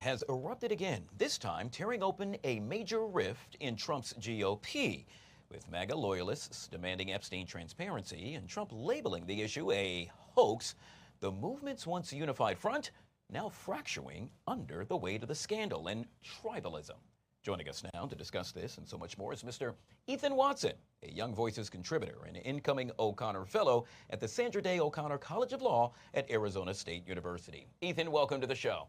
has erupted again, this time tearing open a major rift in Trump's GOP, with MAGA loyalists demanding Epstein transparency and Trump labeling the issue a hoax. The movement's once unified front now fracturing under the weight of the scandal and tribalism. Joining us now to discuss this and so much more is Mr. Ethan Watson, a Young Voices contributor and incoming O'Connor Fellow at the Sandra Day O'Connor College of Law at Arizona State University. Ethan, welcome to the show.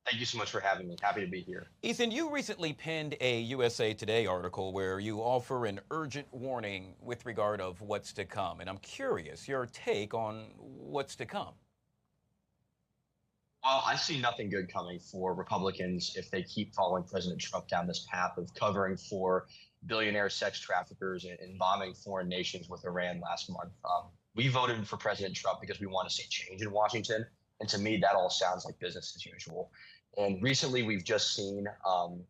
Thank you so much for having me. Happy to be here. Ethan, you recently penned a USA Today article where you offer an urgent warning with regard of what's to come. And I'm curious your take on what's to come. Well, I see nothing good coming for Republicans if they keep following President Trump down this path of covering for billionaire sex traffickers and bombing foreign nations with Iran last month. We voted for President Trump because we want to see change in Washington. And to me, that all sounds like business as usual. And recently, we've just seen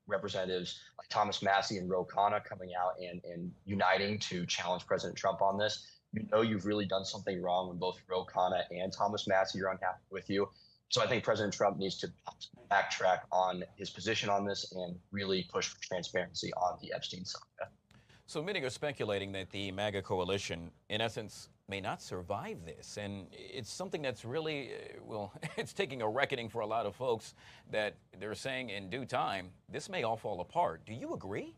representatives like Thomas Massie and Ro Khanna coming out and uniting to challenge President Trump on this. You know you've really done something wrong when both Ro Khanna and Thomas Massie are unhappy with you. So I think President Trump needs to backtrack on his position on this and really push for transparency on the Epstein saga. So many are speculating that the MAGA coalition, in essence, may not survive this. And it's something that's really, well, it's taking a reckoning for a lot of folks that they're saying in due time, this may all fall apart. Do you agree?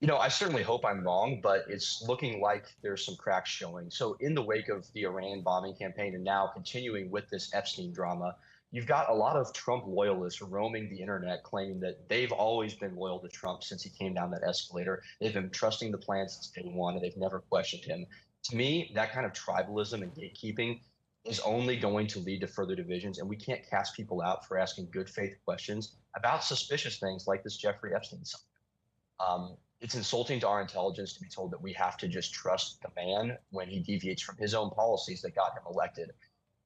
You know, I certainly hope I'm wrong, but it's looking like there's some cracks showing. So in the wake of the Iran bombing campaign and now continuing with this Epstein drama, you've got a lot of Trump loyalists roaming the internet claiming that they've always been loyal to Trump since he came down that escalator. They've been trusting the plan since day one, and they've never questioned him. To me, that kind of tribalism and gatekeeping is only going to lead to further divisions, and we can't cast people out for asking good faith questions about suspicious things like this Jeffrey Epstein saga. It's insulting to our intelligence to be told that we have to just trust the man when he deviates from his own policies that got him elected.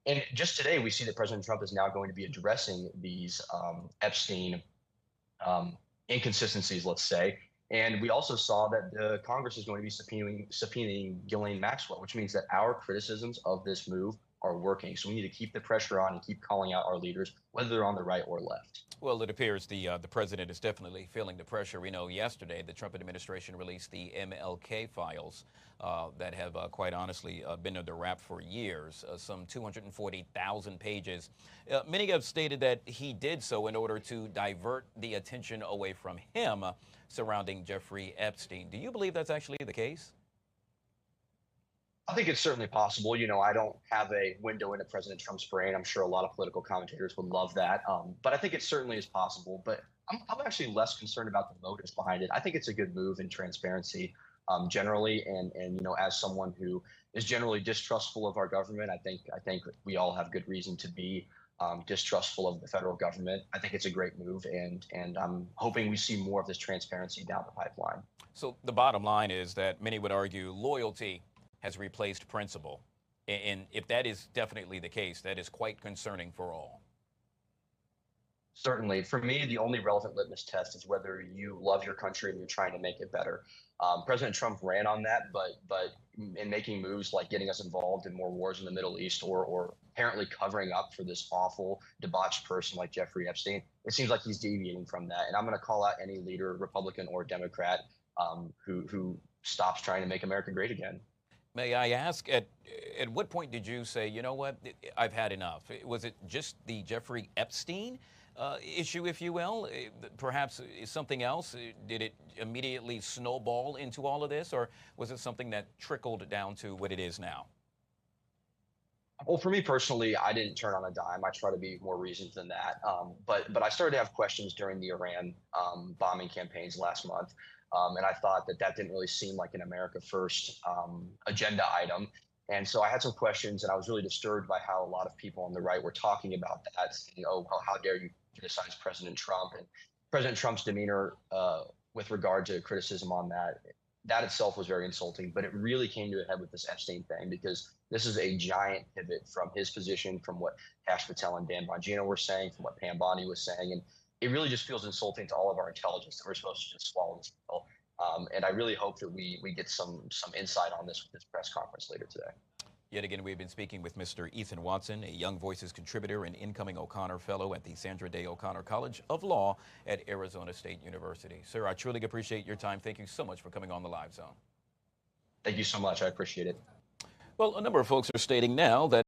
And just today, we see that President Trump is now going to be addressing these Epstein inconsistencies, let's say. And we also saw that the Congress is going to be subpoenaing Ghislaine Maxwell, which means that our criticisms of this move are working. So we need to keep the pressure on and keep calling out our leaders, whether they're on the right or left. Well, it appears the president is definitely feeling the pressure. We know yesterday the Trump administration released the MLK files that have quite honestly been under wrap for years, some 240,000 pages. Many have stated that he did so in order to divert the attention away from him surrounding Jeffrey Epstein. Do you believe that's actually the case? I think it's certainly possible. You know, I don't have a window into President Trump's brain. I'm sure a lot of political commentators would love that. But I think it certainly is possible. But I'm actually less concerned about the motives behind it. I think it's a good move in transparency generally. And you know, as someone who is generally distrustful of our government, I think we all have good reason to be distrustful of the federal government. I think it's a great move. And I'm hoping we see more of this transparency down the pipeline. So the bottom line is that many would argue loyalty has replaced principle. And if that is definitely the case, that is quite concerning for all. Certainly. For me, the only relevant litmus test is whether you love your country and you're trying to make it better. President Trump ran on that, but in making moves like getting us involved in more wars in the Middle East or apparently covering up for this awful, debauched person like Jeffrey Epstein, it seems like he's deviating from that. And I'm going to call out any leader, Republican or Democrat, who stops trying to make America great again. May I ask, at what point did you say, you know what, I've had enough? Was it just the Jeffrey Epstein issue, if you will? Perhaps something else? Did it immediately snowball into all of this, or was it something that trickled down to what it is now? Well, for me personally, I didn't turn on a dime. I try to be more reasoned than that. But I started to have questions during the Iran bombing campaigns last month. And I thought that didn't really seem like an America First agenda item. And so I had some questions, and I was really disturbed by how a lot of people on the right were talking about that. Saying, oh, well, how dare you criticize President Trump? And President Trump's demeanor with regard to criticism on that itself was very insulting. But it really came to a head with this Epstein thing, because this is a giant pivot from his position, from what Kash Patel and Dan Bongino were saying, from what Pam Bondi was saying. And it really just feels insulting to all of our intelligence that we're supposed to just swallow this pill. And I really hope that we get some insight on this with this press conference later today. Yet again, we've been speaking with Mr. Ethan Watson, a Young Voices contributor and incoming O'Connor Fellow at the Sandra Day O'Connor College of Law at Arizona State University. Sir, I truly appreciate your time. Thank you so much for coming on the Live Zone. Thank you so much. I appreciate it. Well, a number of folks are stating now that